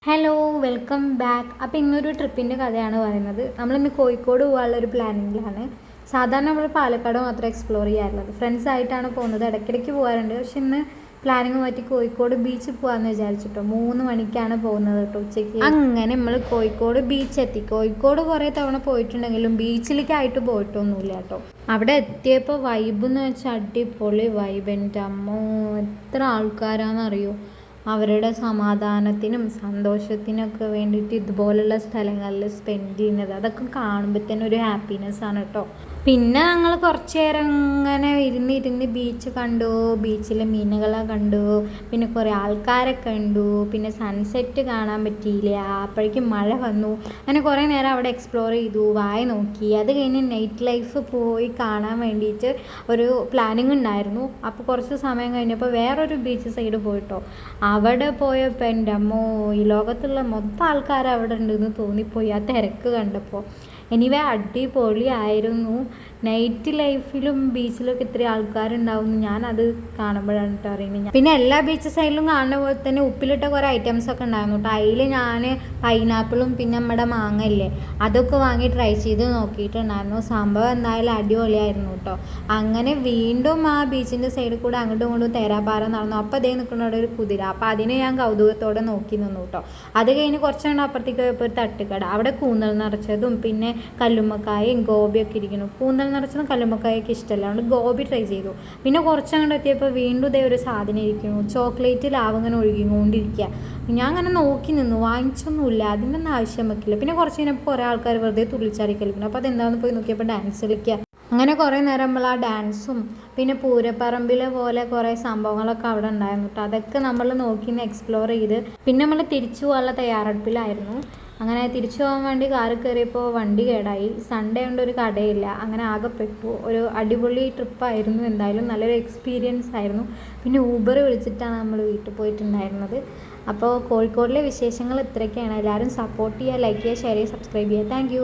Hello welcome back. അപ്പോൾ ഇന്നൊരു ട്രിപ്പിൻ്റെ കഥയാണ് പറയുന്നത്. നമ്മളിന്ന് കോഴിക്കോട് പോകാനുള്ളൊരു പ്ലാനിങ്ങിലാണ്. സാധാരണ നമ്മൾ പാലക്കാട് മാത്രമേ എക്സ്പ്ലോർ ചെയ്യാറുള്ളത്. ഫ്രണ്ട്സ് ആയിട്ടാണ് പോകുന്നത്. ഇടയ്ക്കിടയ്ക്ക് പോകാറുണ്ട്. പക്ഷെ ഇന്ന് പ്ലാനിങ് മാറ്റി കോഴിക്കോട് ബീച്ചിൽ പോകാമെന്ന് വിചാരിച്ചിട്ടോ. 3 മണിക്കാണ് പോകുന്നത് കേട്ടോ, ഉച്ചയ്ക്ക്. അങ്ങനെ നമ്മൾ കോഴിക്കോട് ബീച്ച് എത്തി. കോഴിക്കോട് കുറേ തവണ പോയിട്ടുണ്ടെങ്കിലും ബീച്ചിലേക്കായിട്ട് പോയിട്ടൊന്നുമില്ല കേട്ടോ. അവിടെ എത്തിയപ്പോൾ വൈബ് എന്ന് വെച്ചാൽ അടിപൊളി വൈബ്. എൻ്റെ അമ്മോ, എത്ര ആൾക്കാരാണെന്നറിയോ. അവരുടെ സമാധാനത്തിനും സന്തോഷത്തിനൊക്കെ വേണ്ടിയിട്ട് ഇതുപോലുള്ള സ്ഥലങ്ങളിൽ സ്പെൻഡ് ചെയ്യുന്നത്, അതൊക്കെ കാണുമ്പോൾ തന്നെ ഒരു ഹാപ്പിനെസ് ആണ് കേട്ടോ. പിന്നെ ഞങ്ങൾ കുറച്ച് നേരം ഇങ്ങനെ ഇരുന്ന് ബീച്ച് കണ്ടു. ബീച്ചിലെ മീനുകളെ കണ്ടു. പിന്നെ കുറേ ആൾക്കാരെ കണ്ടു. പിന്നെ സൺസെറ്റ് കാണാൻ പറ്റിയില്ല, അപ്പോഴേക്കും മഴ വന്നു. അങ്ങനെ കുറേ നേരം അവിടെ എക്സ്പ്ലോർ ചെയ്തു, വായി നോക്കി. അത് കഴിഞ്ഞ് നൈറ്റ് ലൈഫ് പോയി കാണാൻ വേണ്ടിയിട്ട് ഒരു പ്ലാനിങ് ഉണ്ടായിരുന്നു. അപ്പോൾ കുറച്ച് സമയം കഴിഞ്ഞപ്പോൾ വേറൊരു ബീച്ച് സൈഡ് പോയിട്ടോ. അവിടെ പോയപ്പോൾ എൻ്റെ അമ്മോ, ഈ ലോകത്തുള്ള മൊത്തം ആൾക്കാർ അവിടെ ഉണ്ടെന്ന് തോന്നിപ്പോയി ആ തിരക്ക് കണ്ടപ്പോൾ. എനിവേ അടിപൊളിയായിരുന്നു. നൈറ്റ് ലൈഫിലും ബീച്ചിലൊക്കെ ഇത്രയും ആൾക്കാരുണ്ടാവും ഞാനത് കാണുമ്പോഴാണ് കേട്ടോ അറിയുന്നത്. പിന്നെ എല്ലാ ബീച്ച് സൈഡിലും കാണുന്ന പോലെ തന്നെ ഉപ്പിലിട്ട കുറേ ഐറ്റംസ് ഒക്കെ ഉണ്ടായിരുന്നു കേട്ടോ. അതിൽ ഞാൻ പൈനാപ്പിളും പിന്നെ നമ്മുടെ മാങ്ങ ഇല്ലേ, അതൊക്കെ വാങ്ങി ട്രൈ ചെയ്ത് നോക്കിയിട്ടുണ്ടായിരുന്നു. സംഭവം എന്തായാലും അടിപൊളിയായിരുന്നു കേട്ടോ. അങ്ങനെ വീണ്ടും ആ ബീച്ചിൻ്റെ സൈഡിൽ കൂടെ അങ്ങോട്ടും ഇങ്ങോട്ടും തേരാപ്പാറ നടന്നു. അപ്പോൾ അതേ നിൽക്കുന്ന അവിടെ ഒരു കുതിര. അപ്പോൾ അതിനെ ഞാൻ കൗതുകത്തോടെ നോക്കി നിന്നു കേട്ടോ. അത് കഴിഞ്ഞ് കുറച്ചുകൊണ്ട് അപ്പുറത്തേക്ക് പോയപ്പോൾ ഒരു തട്ടുകട. അവിടെ കൂന്തൽ നിറച്ചതും പിന്നെ കല്ലുമ്മക്കായും ഗോപിയൊക്കെ ഇരിക്കുന്നു. കൂന്തൽ നിറച്ചതും കല്ലുമ്മക്കായൊക്കെ ഇഷ്ടമല്ല, അതുകൊണ്ട് ഗോപി ട്രൈ ചെയ്തു. പിന്നെ കുറച്ചങ്ങോട്ട് എത്തിയപ്പോൾ വീണ്ടും ഇതേ ഒരു സാധനം ഇരിക്കുന്നു. ചോക്ലേറ്റ് ലാവ് ഇങ്ങനെ ഒഴുകിക്കൊണ്ടിരിക്കുക. ഞാൻ അങ്ങനെ നോക്കി നിന്നു, വാങ്ങിച്ചൊന്നുമില്ല, അതിൻ്റെ ഒന്നും ആവശ്യം വെക്കില്ല. പിന്നെ കുറച്ച് കഴിഞ്ഞപ്പോൾ കുറേ ആൾക്കാർ വെറുതെ തുള്ളിച്ചാടി കളിക്കുന്നു. അപ്പോൾ അതെന്താണെന്ന് പോയി നോക്കിയപ്പോൾ ഡാൻസ് കളിക്കുക. അങ്ങനെ കുറേ നേരം നമ്മൾ ആ ഡാൻസും പിന്നെ പൂരപ്പറമ്പിലെ പോലെ കുറേ സംഭവങ്ങളൊക്കെ അവിടെ ഉണ്ടായിരുന്നു കേട്ടോ. അതൊക്കെ നമ്മൾ നോക്കി എക്സ്പ്ലോർ ചെയ്ത് പിന്നെ നമ്മൾ തിരിച്ചു പോകാനുള്ള തയ്യാറെടുപ്പിലായിരുന്നു. അങ്ങനെ തിരിച്ചു പോകാൻ വേണ്ടി കാറിൽ കയറിയപ്പോൾ വണ്ടി കേടായി. സൺഡേ കൊണ്ട് ഒരു കടയില്ല. അങ്ങനെ ആകെപ്പെട്ടു. ഒരു അടിപൊളി ട്രിപ്പായിരുന്നു. എന്തായാലും നല്ലൊരു എക്സ്പീരിയൻസ് ആയിരുന്നു. പിന്നെ ഊബർ വിളിച്ചിട്ടാണ് നമ്മൾ വീട്ടിൽ പോയിട്ടുണ്ടായിരുന്നത്. അപ്പോൾ കോഴിക്കോടിലെ വിശേഷങ്ങൾ ഇത്രയൊക്കെയാണ്. എല്ലാവരും സപ്പോർട്ട് ചെയ്യുക, ലൈക്ക് ചെയ്യുക, ഷെയർ ചെയ്യുക, സബ്സ്ക്രൈബ് ചെയ്യുക. താങ്ക്